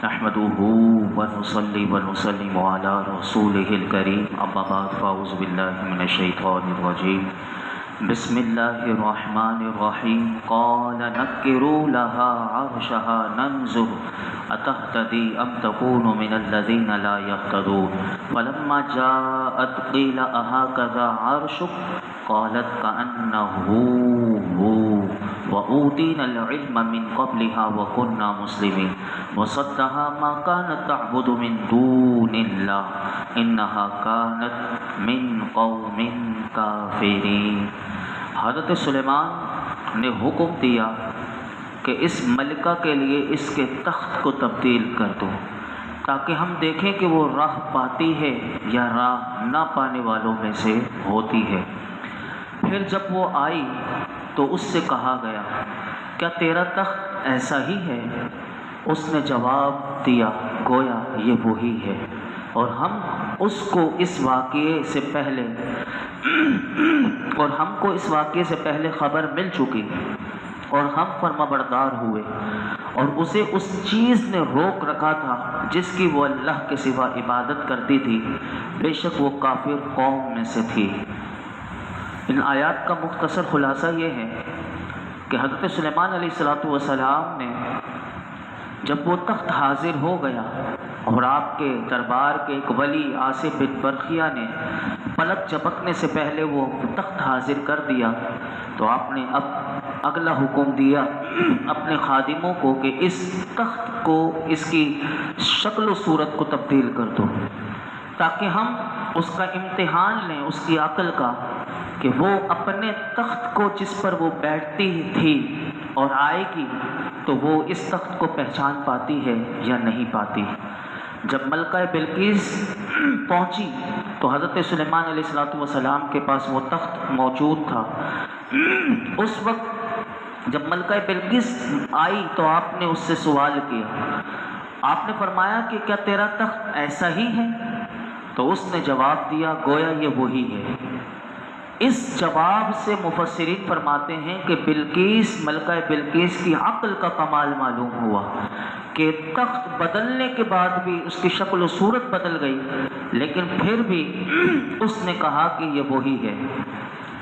نحمده ونصلي ونسلم على رسوله الكريم اما بعد فاعوذ بالله من الشيطان الرجيم بسم الله الرحمن الرحيم قال نكروا لها عرشها ننظر أتهتدي أم تكون من الذين لا يهتدون فلما جاءت قيل أهكذا عرشك قالت كأنه هو وأوتينا العلم من قبلها وكنا مسلمين وصدها ما كانت تعبد من دون الله إنها كانت من قوم كافرين۔ حضرت سلیمان نے حکم دیا کہ اس ملکہ کے لیے اس کے تخت کو تبدیل کر دو تاکہ ہم دیکھیں کہ وہ راہ پاتی ہے یا راہ نہ پانے والوں میں سے ہوتی ہے۔ پھر جب وہ آئی تو اس سے کہا گیا کیا تیرا تخت ایسا ہی ہے؟ اس نے جواب دیا گویا یہ وہی ہے، اور ہم کو اس واقعے سے پہلے خبر مل چکی اور ہم فرما بردار ہوئے، اور اسے اس چیز نے روک رکھا تھا جس کی وہ اللہ کے سوا عبادت کرتی تھی، بے شک وہ کافر قوم میں سے تھی۔ ان آیات کا مختصر خلاصہ یہ ہے کہ حضرت سلیمان علیہ السلام نے جب وہ تخت حاضر ہو گیا اور آپ کے دربار کے ایک ولی آصف بن برخیہ نے پلک جھپکنے سے پہلے وہ تخت حاضر کر دیا، تو آپ نے اب اگلا حکم دیا اپنے خادموں کو کہ اس تخت کو، اس کی شکل و صورت کو تبدیل کر دو تاکہ ہم اس کا امتحان لیں، اس کی عقل کا، کہ وہ اپنے تخت کو جس پر وہ بیٹھتی تھی اور آئے گی تو وہ اس تخت کو پہچان پاتی ہے یا نہیں پاتی۔ جب ملکہ بلقیس پہنچی تو حضرت سلیمان علیہ السلام کے پاس وہ تخت موجود تھا۔ اس وقت جب ملکہ بلقیس آئی تو آپ نے اس سے سوال کیا، آپ نے فرمایا کہ کیا تیرا تخت ایسا ہی ہے؟ تو اس نے جواب دیا گویا یہ وہی ہے۔ اس جواب سے مفسرین فرماتے ہیں کہ ملکہ بلقیس کی عقل کا کمال معلوم ہوا کہ تخت بدلنے کے بعد بھی اس کی شکل و صورت بدل گئی، لیکن پھر بھی اس نے کہا کہ یہ وہی ہے۔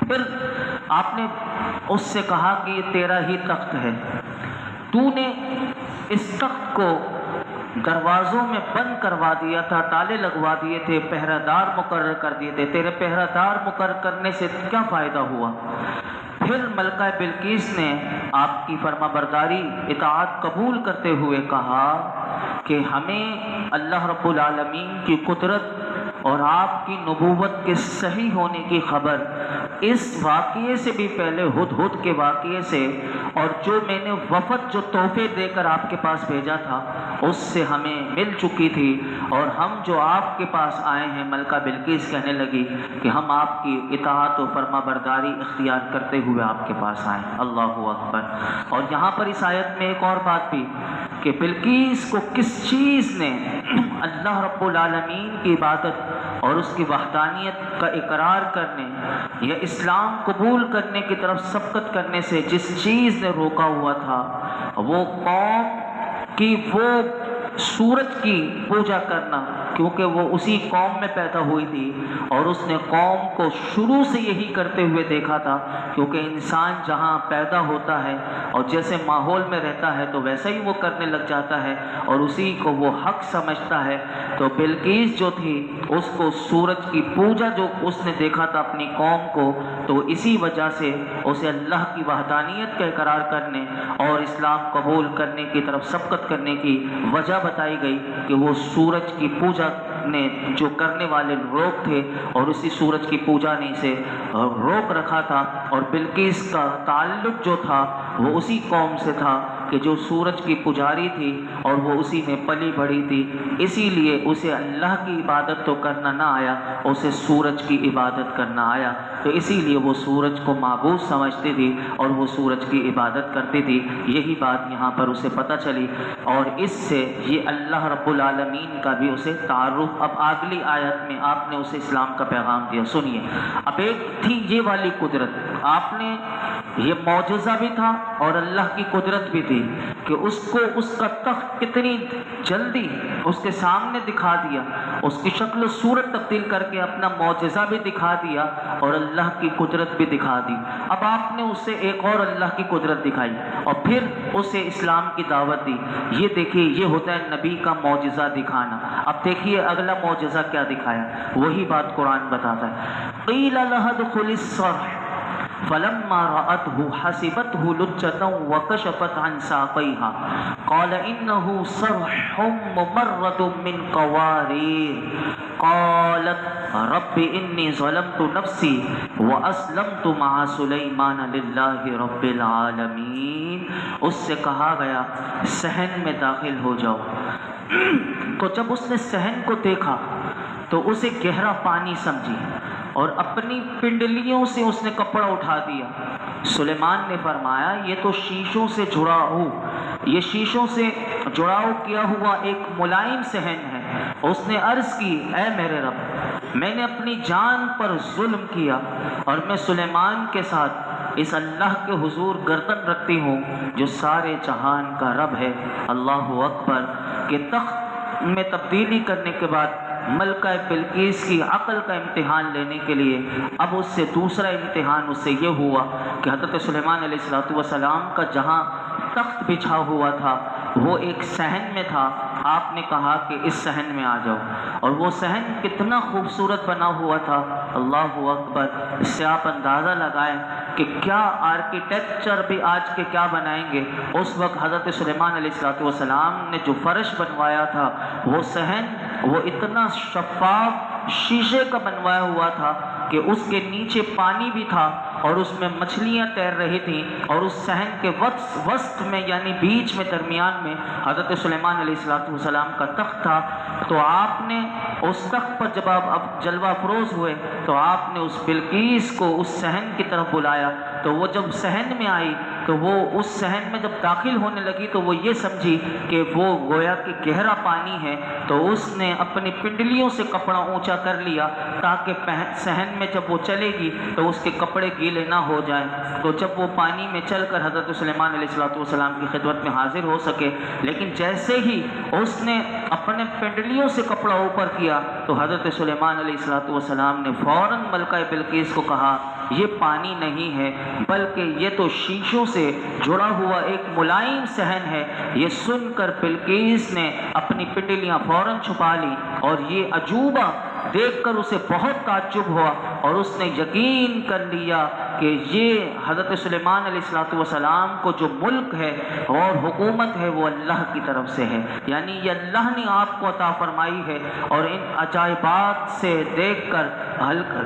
پھر آپ نے اس سے کہا کہ یہ تیرا ہی تخت ہے، تو نے اس تخت کو دروازوں میں بند کروا دیا تھا، تالے لگوا دیے تھے، پہرہ دار مقرر کر دیے تھے، تیرے پہرہ دار مقرر کرنے سے کیا فائدہ ہوا؟ پھر ملکہ بلقیس نے آپ کی فرما برداری اطاعت قبول کرتے ہوئے کہا کہ ہمیں اللہ رب العالمین کی قدرت اور آپ کی نبوت کے صحیح ہونے کی خبر اس واقعے سے بھی پہلے ہدہد کے واقعے سے، اور جو میں نے وفد جو تحفے دے کر آپ کے پاس بھیجا تھا اس سے ہمیں مل چکی تھی، اور ہم جو آپ کے پاس آئے ہیں، ملکہ بلقیس کہنے لگی کہ ہم آپ کی اطاعت و فرما برداری اختیار کرتے ہوئے آپ کے پاس آئے۔ اللہ اکبر۔ اور یہاں پر اس آیت میں ایک اور بات بھی کہ بلقیس کو کس چیز نے اللہ رب العالمین کی عبادت اور اس کی وحدانیت کا اقرار کرنے یا اسلام قبول کرنے کی طرف سبقت کرنے سے جس چیز نے روکا ہوا تھا، وہ قوم کی وہ سورج کی پوجا کرنا، کیونکہ وہ اسی قوم میں پیدا ہوئی تھی اور اس نے قوم کو شروع سے یہی کرتے ہوئے دیکھا تھا، کیونکہ انسان جہاں پیدا ہوتا ہے اور جیسے ماحول میں رہتا ہے تو ویسا ہی وہ کرنے لگ جاتا ہے اور اسی کو وہ حق سمجھتا ہے۔ تو بلقیس جو تھی اس کو سورج کی پوجا جو اس نے دیکھا تھا اپنی قوم کو، تو اسی وجہ سے اسے اللہ کی وحدانیت کا اقرار کرنے اور اسلام قبول کرنے کی طرف سبقت کرنے کی وجہ بتائی گئی کہ وہ سورج کی پوجا نے جو کرنے والے لوگ تھے اور اسی سورج کی پوجا نے اسے روک رکھا تھا، اور بلقیس کا تعلق جو تھا وہ اسی قوم سے تھا کہ جو سورج کی پجاری تھی اور وہ اسی میں پلی بڑھی تھی، اسی لیے اسے اللہ کی عبادت تو کرنا نہ آیا، اسے سورج کی عبادت کرنا آیا، تو اسی لیے وہ سورج کو معبود سمجھتی تھی اور وہ سورج کی عبادت کرتی تھی۔ یہی بات یہاں پر اسے پتہ چلی، اور اس سے یہ اللہ رب العالمین کا بھی اسے تعارف۔ اب اگلی آیت میں آپ نے اسے اسلام کا پیغام دیا، سنیے۔ اب ایک تھی یہ والی قدرت، آپ نے یہ معجزہ بھی تھا اور اللہ کی قدرت بھی تھی کہ اس کو اس کا تخت کتنی جلدی اس کے سامنے دکھا دیا، اس کی شکل و صورت تبدیل کر کے اپنا معجزہ بھی دکھا دیا اور اللہ کی قدرت بھی دکھا دی۔ اب آپ نے اسے ایک اور اللہ کی قدرت دکھائی اور پھر اسے اسلام کی دعوت دی۔ یہ دیکھیے، یہ ہوتا ہے نبی کا معجزہ دکھانا۔ اب دیکھیے اگلا معجزہ کیا دکھایا، وہی بات قرآن بتاتا ہے۔ قیل لها ادخل الصرح فلما رأته حسبته لجة وكشفت عن ساقيها قال إنه صرح ممرد من قوارير قالت رب إني ظلمت نفسي وأسلمت مع سليمان لله رب العالمين۔ اس سے کہا گیا صحن میں داخل ہو جاؤ۔ تو جب اس نے صحن کو دیکھا تو اسے گہرا پانی سمجھی اور اپنی پنڈلیوں سے اس نے کپڑا اٹھا دیا۔ سلیمان نے فرمایا یہ تو شیشوں سے جڑاؤ کیا ہوا ایک ملائم صحن ہے۔ اس نے عرض کی اے میرے رب، میں نے اپنی جان پر ظلم کیا اور میں سلیمان کے ساتھ اس اللہ کے حضور گردن رکھتی ہوں جو سارے جہان کا رب ہے۔ اللہ اکبر۔ کہ تخت میں تبدیلی کرنے کے بعد ملکہ بلقیس کی عقل کا امتحان لینے کے لیے اب اس سے دوسرا امتحان اس سے یہ ہوا کہ حضرت سلیمان علیہ السلام کا جہاں تخت بچھا ہوا تھا وہ ایک صحن میں تھا۔ آپ نے کہا کہ اس صحن میں آ جاؤ، اور وہ صحن کتنا خوبصورت بنا ہوا تھا، اللہ اکبر۔ اس سے آپ اندازہ لگائیں کہ کیا آرکیٹیکچر بھی آج کے کیا بنائیں گے۔ اس وقت حضرت سلیمان علیہ السلام نے جو فرش بنوایا تھا وہ صحن وہ اتنا شفاف شیشے کا بنوایا ہوا تھا کہ اس کے نیچے پانی بھی تھا اور اس میں مچھلیاں تیر رہی تھیں، اور اس صحن کے وسط میں یعنی بیچ میں درمیان میں حضرت سلیمان علیہ السلام کا تخت تھا۔ تو آپ نے اس تخت پر جب آپ اب جلوہ افروز ہوئے تو آپ نے اس بلقیس کو اس صحن کی طرف بلایا، تو وہ جب صحن میں آئی تو وہ اس صحن میں جب داخل ہونے لگی تو وہ یہ سمجھی کہ وہ گویا کہ گہرا پانی ہے، تو اس نے اپنی پنڈلیوں سے کپڑا اونچا کر لیا تاکہ صحن میں جب وہ چلے گی تو اس کے کپڑے گیلے نہ ہو جائیں۔ تو جب وہ پانی میں چل کر حضرت سلیمان علیہ السلام کی خدمت میں حاضر ہو سکے، لیکن جیسے ہی اس نے اپنے پنڈلیوں سے کپڑا اوپر کیا تو حضرت سلیمان علیہ السلام نے فوراً ملکہ بلقیس کو کہا یہ پانی نہیں ہے بلکہ یہ تو شیشوں سے جڑا ہوا ایک ملائم صحن ہے۔ یہ سن کر بلقیس نے اپنی پنڈلیاں فوراً چھپا لی، اور یہ عجوبہ دیکھ کر اسے بہت تعجب ہوا اور اس نے یقین کر لیا کہ یہ حضرت سلیمان علیہ السلام کو جو ملک ہے اور حکومت ہے وہ اللہ کی طرف سے ہے، یعنی یہ اللہ نے آپ کو عطا فرمائی ہے۔ اور ان عجائبات سے دیکھ کر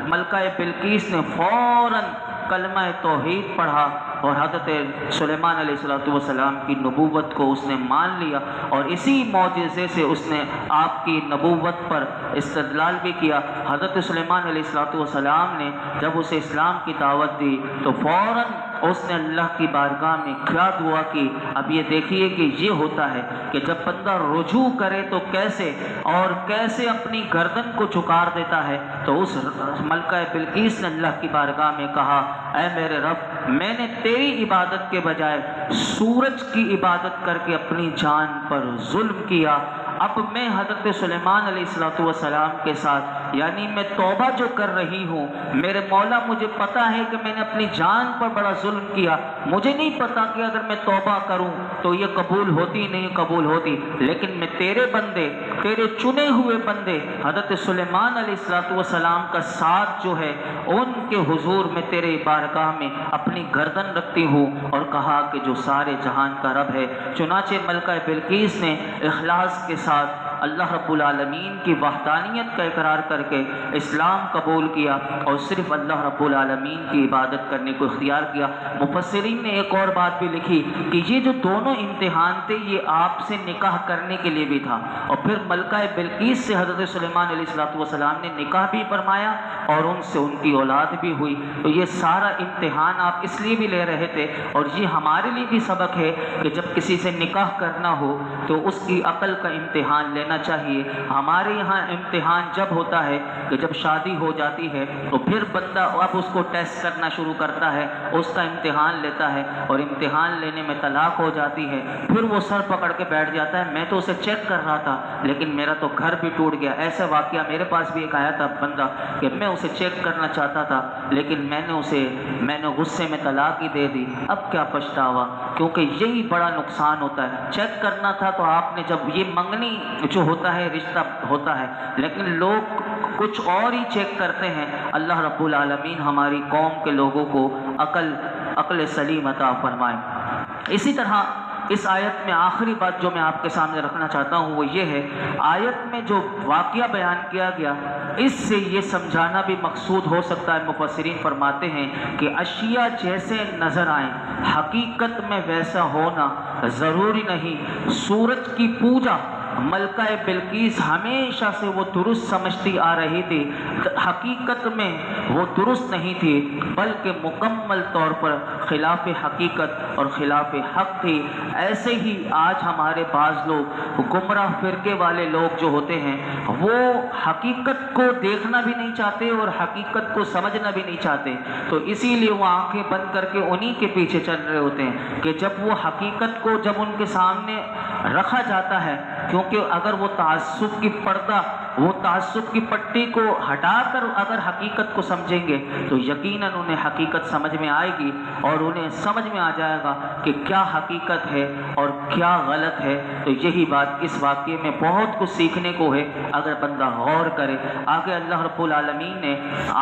ملکہ بلقیس نے فوراً کلمہ توحید پڑھا اور حضرت سلیمان علیہ السلام کی نبوت کو اس نے مان لیا، اور اسی معجزے سے اس نے آپ کی نبوت پر استدلال بھی کیا۔ حضرت سلیمان علیہ السلام نے جب اسے اسلام کی دعوت دی تو فوراً اس نے اللہ کی بارگاہ میں کیا دعا کی۔ اب یہ دیکھیے کہ یہ ہوتا ہے کہ جب بندہ رجوع کرے تو کیسے اپنی گردن کو جھکار دیتا ہے۔ تو اس ملکہ بلقیس نے اللہ کی بارگاہ میں کہا اے میرے رب، میں نے تیری عبادت کے بجائے سورج کی عبادت کر کے اپنی جان پر ظلم کیا۔ اب میں حضرت سلیمان علیہ السلام کے ساتھ یعنی میں توبہ جو کر رہی ہوں، میرے مولا مجھے پتا ہے کہ میں نے اپنی جان پر بڑا ظلم کیا، مجھے نہیں پتا کہ اگر میں توبہ کروں تو یہ قبول ہوتی نہیں قبول ہوتی، لیکن میں تیرے بندے، تیرے چنے ہوئے بندے حضرت سلیمان علیہ السلام کا ساتھ جو ہے ان کے حضور میں تیرے بارگاہ میں اپنی گردن رکھتی ہوں، اور کہا کہ جو سارے جہان کا رب ہے۔ چنانچہ ملکہ بلقیس نے اخلاص کے ساتھ اللہ رب العالمین کی وحدانیت کا اقرار کر کے اسلام قبول کیا اور صرف اللہ رب العالمین کی عبادت کرنے کو اختیار کیا۔ مفسرین نے ایک اور بات بھی لکھی کہ یہ جو دونوں امتحان تھے یہ آپ سے نکاح کرنے کے لیے بھی تھا، اور پھر ملکہ بلقیس سے حضرت سلیمان علیہ السلام نے نکاح بھی فرمایا اور ان سے ان کی اولاد بھی ہوئی۔ تو یہ سارا امتحان آپ اس لیے بھی لے رہے تھے، اور یہ ہمارے لیے بھی سبق ہے کہ جب کسی سے نکاح کرنا ہو تو اس کی عقل کا امتحان لینا لینا چاہیے۔ ہمارے یہاں امتحان جب ہوتا ہے کہ جب شادی ہو جاتی ہے تو پھر بندہ اب اس کو ٹیسٹ کرنا شروع کرتا ہے، اس کا امتحان لیتا ہے، اور امتحان لینے میں طلاق ہو جاتی ہے، پھر وہ سر پکڑ کے بیٹھ جاتا ہے، میں تو اسے چیک کر رہا تھا لیکن میرا تو گھر بھی ٹوٹ گیا۔ ایسا واقعہ میرے پاس بھی ایک آیا تھا بندہ کہ میں اسے چیک کرنا چاہتا تھا لیکن میں نے غصے میں طلاق ہی دے دی، اب کیا پچھتاوا، کیونکہ یہی بڑا نقصان ہوتا ہے۔ چیک کرنا تھا تو آپ نے، جب یہ منگنی جو ہوتا ہے رشتہ ہوتا ہے، لیکن لوگ کچھ اور ہی چیک کرتے ہیں۔ اللہ رب العالمین ہماری قوم کے لوگوں کو عقل سلیم عطا فرمائے۔ اسی طرح اس آیت میں آخری بات جو میں آپ کے سامنے رکھنا چاہتا ہوں وہ یہ ہے، آیت میں جو واقعہ بیان کیا گیا اس سے یہ سمجھانا بھی مقصود ہو سکتا ہے، مفسرین فرماتے ہیں کہ اشیاء جیسے نظر آئیں حقیقت میں ویسا ہونا ضروری نہیں۔ سورج کی پوجا ملکہ بلقیس ہمیشہ سے وہ درست سمجھتی آ رہی تھی، حقیقت میں وہ درست نہیں تھی بلکہ مکمل طور پر خلاف حقیقت اور خلاف حق تھی۔ ایسے ہی آج ہمارے بعض لوگ گمراہ فرقے والے لوگ جو ہوتے ہیں وہ حقیقت کو دیکھنا بھی نہیں چاہتے اور حقیقت کو سمجھنا بھی نہیں چاہتے، تو اسی لیے وہ آنکھیں بند کر کے انہی کے پیچھے چل رہے ہوتے ہیں کہ جب وہ حقیقت کو جب ان کے سامنے رکھا جاتا ہے، کیونکہ اگر وہ تعصب کی پٹی کو ہٹا کر اگر حقیقت کو سمجھیں گے تو یقیناً انہیں حقیقت سمجھ میں آئے گی اور انہیں سمجھ میں آ جائے گا کہ کیا حقیقت ہے اور کیا غلط ہے۔ تو یہی بات اس واقعے میں بہت کچھ سیکھنے کو ہے اگر بندہ غور کرے۔ آگے اللہ رب العالمین نے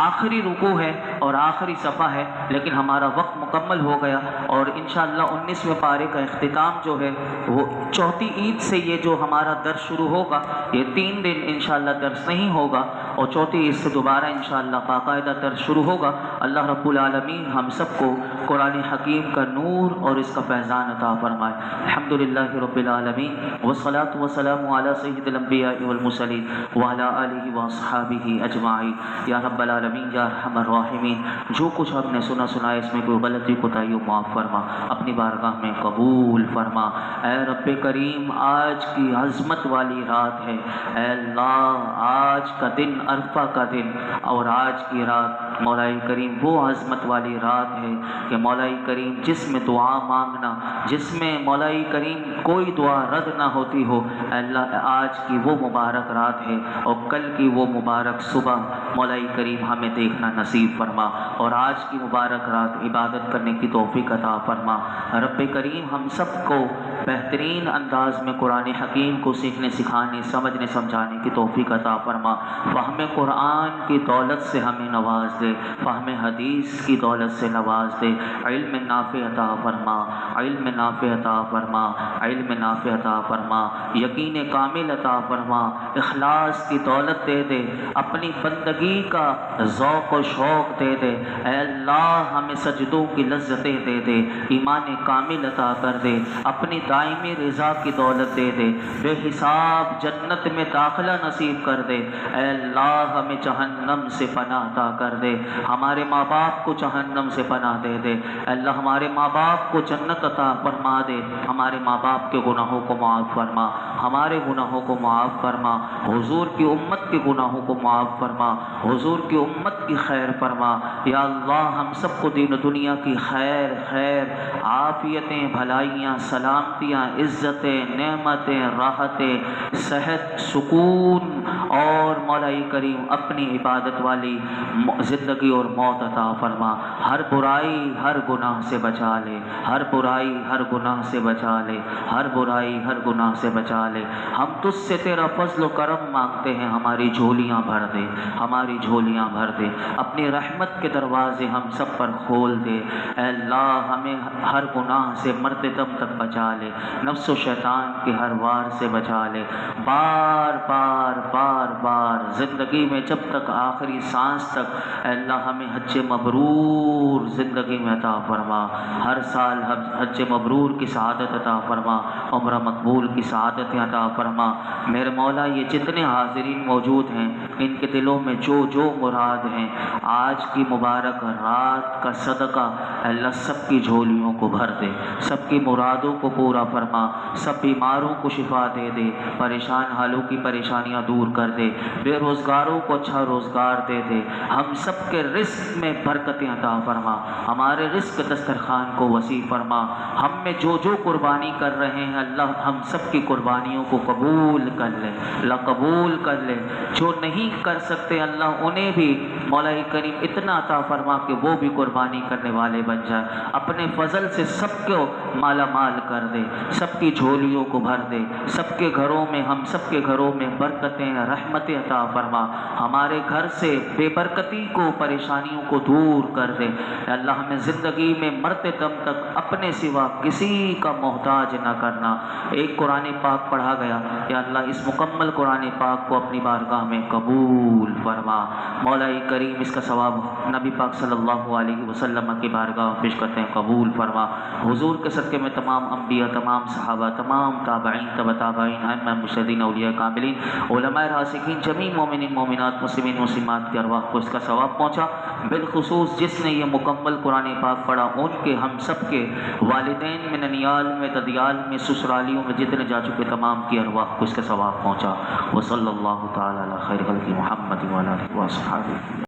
آخری رکوع ہے اور آخری صفحہ ہے، لیکن ہمارا وقت مکمل ہو گیا اور انشاءاللہ 19ویں پارے کا اختتام جو ہے وہ چوتھی عید سے یہ جو ہمارا درس شروع ہوگا، یہ 3 دن انشاءاللہ درس نہیں ہوگا اور چوتھی عید سے دوبارہ انشاءاللہ باقاعدہ درس شروع ہوگا۔ اللہ رب العالمین ہم سب کو قرآن حکیم کا نور اور اس کا فیضان عطا فرمائے۔ الحمدللہ رب العالمین والصلاة والسلام علی سید الانبیاء والمرسلین وعلی آلہ واصحابہ اجمعین۔ یا رب العالمین یا ارحم الراحمین، جو کچھ ہم نے سنا اس میں کوئی غلطی کوتاہی ہو معاف فرما، اپنی بارگاہ میں قبول فرما۔ اے رب کریم، آج کی عظمت والی رات ہے، اے اللہ آج کا دن عرفہ کا دن اور آج کی رات مولا کریم وہ عظمت والی رات ہے کہ مولا کریم جس میں دعا مانگنا، جس میں مولا کریم کوئی دعا رد نہ ہوتی ہو، اے اللہ آج کی وہ مبارک رات ہے اور کل کی وہ مبارک صبح مولا کریم ہمیں دیکھنا نصیب فرما اور آج کی مبارک رات عبادت کرنے کی توفیق عطا فرما۔ رب کریم ہم سب کو بہترین انداز میں قرآن حکیم کو سیکھنے سکھانے سمجھنے سمجھانے کی توفیق عطا فرما۔ فہم قرآن کی دولت سے ہمیں نواز دے، فہم حدیث کی دولت سے نواز دے، علم نافع عطا فرما، علم نافع عطا فرما، علم نافع عطا فرما، یقین کامل عطا فرما، اخلاص کی دولت دے دے، اپنی بندگی کا ذوق و شوق دے دے، اے اللہ ہمیں سجدوں کی لذتیں دے دے، ایمان کامل عطا کر دے، اپنی دائمی رضا کی دولت دے دے، بے حساب جنت میں داخلہ نصیب کر دے، اے اللہ ہمیں جہنم سے پناہ عطا کر دے، ہمارے ماں باپ کو جہنم سے پناہ دے دے، اے اللہ ہمارے ماں باپ کو جنت عطا فرما دے، ہمارے ماں باپ کے گناہوں کو معاف فرما، ہمارے گناہوں کو معاف فرما، حضور کی امت کے گناہوں کو معاف فرما، حضور کی امت کی خیر فرما۔ یا اللہ ہم سب کو دین و دنیا کی خیر عافیتیں، بھلائیاں، سلامتیاں، عزتیں، نعمتیں، راحتیں، صحت، سکون اور مولا کریم اپنی عبادت والی زندگی اور موت عطا فرما۔ ہر برائی ہر گناہ سے بچا لے، ہر برائی ہر گناہ سے بچا لے، ہر برائی ہر گناہ سے بچا لے۔ ہم تجھ سے تیرا فضل و کرم مانگتے ہیں، ہماری جھولیاں بھر دے، ہماری جھولیاں بھر دے، اپنی رحمت کے دروازے ہم سب پر کھول دے، اے اللہ ہمیں ہر گناہ سے مرتے دم تک بچا لے، نفس و شیطان کے ہر وار سے بچا لے۔ بار بار زندگی میں جب تک آخری سانس تک اے اللہ ہمیں حج مبرور زندگی میں عطا فرما، ہر سال حج مبرور کی سعادت عطا فرما، عمرہ مقبول کی سعادت عطا فرما۔ میرے مولا یہ جتنے حاضرین موجود ہیں ان کے دلوں میں جو جو مراد ہیں، آج کی مبارک رات کا صدقہ اللہ سب کی جھولیوں کو بھر دے، سب کی مرادوں کو پورا فرما، سب بیماروں کو شفا دے دے، پریشان حالوں کی پریشانیاں دور کر دے، بے روزگاروں کو اچھا روزگار دے دے، ہم سب کے رزق میں برکتیں عطا فرما، ہمارے رزق دسترخوان کو وسیع فرما، ہم میں جو جو قربانی کر رہے ہیں اللہ ہم سب کی قربانیوں کو قبول کر لے، اللہ قبول کر لے، جو نہیں کر سکتے اللہ انہیں بھی مولا کریم اتنا عطا فرما کہ وہ بھی قربانی کرنے والے بن جائیں، اپنے فضل سے سب کو مالا مال کر دے، سب کی جھولیوں کو بھر دے، سب کے گھروں میں ہم سب کے گھروں میں برکتیں رحمتیں عطا فرما، ہمارے گھر سے بے برکتی کو پریشانیوں کو دور کر دے، اللہ ہمیں زندگی میں مرتے دم تک اپنے سوا کسی کا محتاج نہ کرنا۔ ایک قرآن پاک پڑھا گیا، یا اللہ اس مکمل قرآن پاک کو اپنی بارگاہ میں قبول فرما، مولا کریم اس کا ثواب نبی پاک صلی اللہ علیہ وسلم کی بارگاہ میں پیش کرتے ہیں، قبول فرما۔ حضور کے صدقے میں تمام انبیاء، تمام صحابہ، تمام تابعین، تبع تابعین، ائمہ مجتہدین، اولیاء کاملین، علماء راسخین، جمیع مومنین مومنات، مسلمین مسلمات کی ارواح کو اس کا ثواب پہنچا، بالخصوص جس نے یہ مکمل قرآن پاک پڑھا ان کے ہم سب کے والدین میں، ننیال میں، ددیال میں، سسرالیوں میں جتنے جا چکے تمام کی ارواح کو اس کا ثواب پہنچا۔ وصلی اللہ تعالی علی خیر خلق محمد وعلی آلہ وصحبہ۔